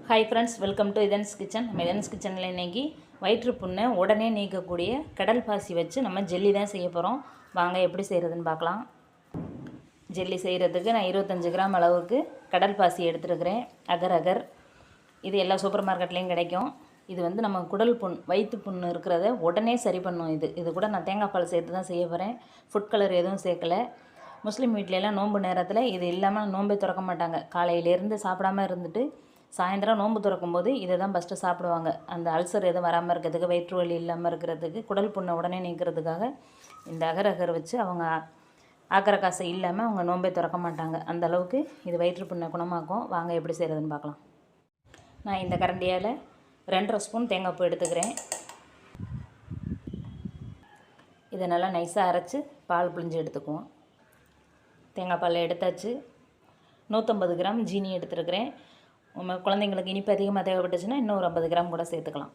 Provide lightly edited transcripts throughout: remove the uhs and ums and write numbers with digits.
Hi friends, welcome to Ithan's kitchen. நம்ம இதன்ஸ் கிச்சனில் இன்றைக்கி வயிற்று புண்ணை உடனே நீக்கக்கூடிய கடல் பாசி வச்சு நம்ம ஜெல்லி தான் செய்ய போகிறோம். வாங்க எப்படி செய்கிறதுன்னு பார்க்கலாம். ஜெல்லி செய்கிறதுக்கு நான் 25 கிராம் அளவுக்கு கடல் பாசி எடுத்துருக்கிறேன். அகர் அகர் இது எல்லா சூப்பர் மார்க்கெட்லேயும் கிடைக்கும். இது வந்து நம்ம குடல் புண், வயிற்று புண்ணு இருக்கிறத உடனே சரி பண்ணும். இது கூட நான் தேங்காய் பால் சேர்த்து தான் செய்ய போகிறேன். ஃபுட் கலர் எதுவும் சேர்க்கலை. முஸ்லீம் வீட்லலாம் நோன்பு நேரத்தில் இது இல்லாமல் நோன்பே திறக்க மாட்டாங்க. காலையிலேருந்து சாப்பிடாமல் இருந்துட்டு சாயந்தரம் நோன்பு திறக்கும் போது இதை தான் ஃபஸ்ட்டு சாப்பிடுவாங்க. அந்த அல்சர் எதுவும் வராமல் இருக்கிறதுக்கு, வயிற்று வலி இல்லாமல் இருக்கிறதுக்கு, குடல் புண்ணை உடனே நீக்கிறதுக்காக இந்த அகர் அகர் வச்சு அவங்க ஆக்கிற காசை இல்லாமல் அவங்க நோன்பே திறக்க மாட்டாங்க. அந்த அளவுக்கு இது வயிற்று புண்ணை குணமாக்கும். வாங்க எப்படி செய்கிறதுன்னு பார்க்கலாம். நான் இந்த கரண்டியால் 2.5 ஸ்பூன் தேங்காய் பூ எடுத்துக்கிறேன். இதை நல்லா நைஸாக அரைச்சி பால் புழிஞ்சு எடுத்துக்குவோம். தேங்காய் பால் எடுத்தாச்சு. 150 கிராம் ஜீனி எடுத்துருக்கிறேன். உங்கள் குழந்தைங்களுக்கு இனிப்பு அதிகமாக தேவைப்பட்டுச்சுன்னா இன்னும் ஒரு 50 கிராம் கூட சேர்த்துக்கலாம்.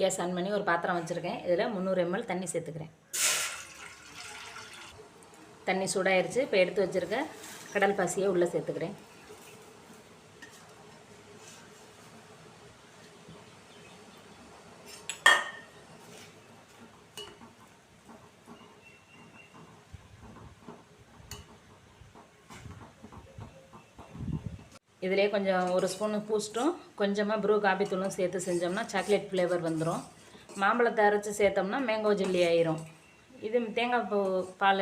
கேஸ் ஆன் பண்ணி ஒரு பாத்திரம் வச்சுருக்கேன். இதில் 300 ml தண்ணி சேர்த்துக்கிறேன். தண்ணி சூடாயிருச்சு. இப்போ எடுத்து வச்சுருக்க கடல் பாசியை உள்ளே சேர்த்துக்கிறேன். இதிலே கொஞ்சம் 1 ஸ்பூன் பூஸ்ட்டும் கொஞ்சமாக ப்ரூ காபி தூளும் சேர்த்து செஞ்சோம்னா சாக்லேட் ஃப்ளேவர் வந்துடும். மாம்பழத்தை அரைச்சி சேர்த்தோம்னா மேங்கோ ஜெல்லி ஆயிரும். இது தேங்காய் பால்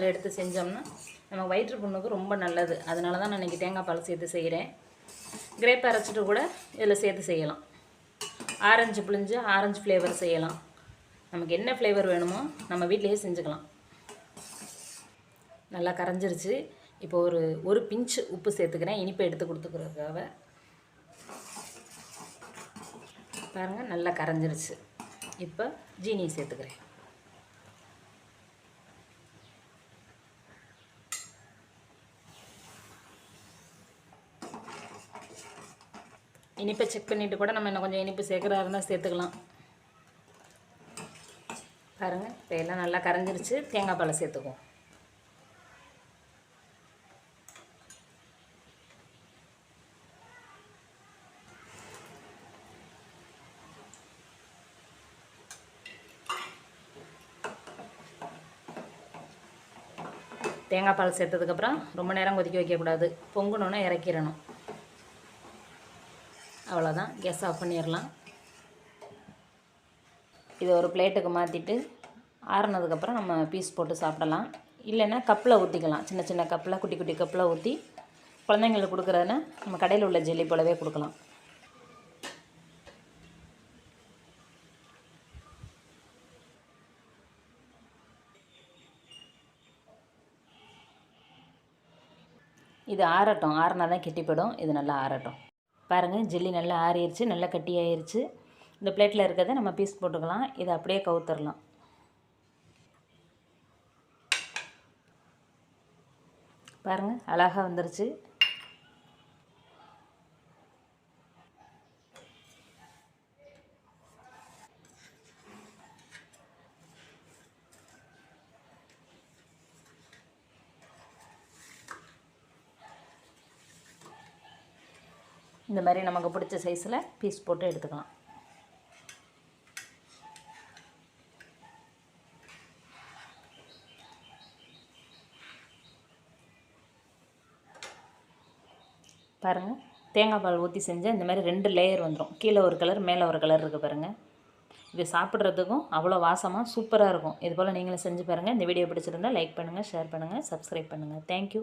எடுத்து செஞ்சோம்னா நம்ம வயிற்று புண்ணுக்கு ரொம்ப நல்லது. அதனால தான் நான் இன்றைக்கி தேங்காய் பால் சேர்த்து செய்கிறேன். கிரேப் அரைச்சிட்டு கூட இதில் சேர்த்து செய்யலாம். ஆரஞ்சு புழிஞ்சு ஆரஞ்சு ஃப்ளேவர் செய்யலாம். நமக்கு என்ன ஃப்ளேவர் வேணுமோ நம்ம வீட்டிலையே செஞ்சுக்கலாம். நல்லா கரைஞ்சிருச்சு. இப்போ ஒரு பிஞ்சு உப்பு சேர்த்துக்கிறேன், இனிப்பை எடுத்து கொடுத்துக்கிறதுக்காக. பாருங்கள், நல்லா கரைஞ்சிருச்சு. இப்போ ஜீனி சேர்த்துக்கிறேன். இனிப்பை செக் பண்ணிவிட்டு கூட நம்ம இன்னும் கொஞ்சம் இனிப்பு சேர்க்குறதா இருந்தால் சேர்த்துக்கலாம். பாருங்கள், இப்போ எல்லாம் நல்லா கரைஞ்சிருச்சு. தேங்காய் பாலை சேர்த்துக்குவோம். தேங்காய் பால் சேர்த்ததுக்கப்புறம் ரொம்ப நேரம் கொதிக்க வைக்கக்கூடாது. பொங்குனோன்னே இறக்கிடணும். அவ்வளோதான், கேஸ் ஆஃப் பண்ணிடலாம். இதை ஒரு பிளேட்டுக்கு மாற்றிட்டு ஆறுனதுக்கப்புறம் நம்ம பீஸ் போட்டு சாப்பிடலாம். இல்லைன்னா கப்பில் ஊற்றிக்கலாம். சின்ன சின்ன கப்பில், குட்டி குட்டி கப்பில் ஊற்றி குழந்தைங்களுக்கு கொடுக்குறதுன்னா நம்ம கடையில் உள்ள ஜெல்லி போலவே கொடுக்கலாம். இது ஆறட்டும். ஆறினா தான் கெட்டிப்படும். இது நல்லா ஆறட்டும். பாருங்கள், ஜெல்லி நல்லா ஆறிடுச்சு, நல்லா கட்டி ஆயிடுச்சு. இந்த பிளேட்டில் இருக்கிறத நம்ம பீஸ் போட்டுக்கலாம். இதை அப்படியே கவுத்தரலாம். பாருங்கள், அழகாக வந்துருச்சு. இந்த மாதிரி நமக்கு பிடிச்ச சைஸில் பீஸ் போட்டு எடுத்துக்கலாம். பாருங்கள், தேங்காய் பால் ஊற்றி செஞ்சால் இந்த மாதிரி 2 லேயர் வந்துடும். கீழே ஒரு கலர், மேலே ஒரு கலர் இருக்குது பாருங்கள். இது சாப்பிட்றதுக்கும் அவ்வளோ வாசமாக சூப்பராக இருக்கும். இது போல் நீங்களும் செஞ்சு பாருங்கள். இந்த வீடியோ பிடிச்சிருந்தால் லைக் பண்ணுங்கள், ஷேர் பண்ணுங்கள், சப்ஸ்கிரைப் பண்ணுங்கள். தேங்க்யூ.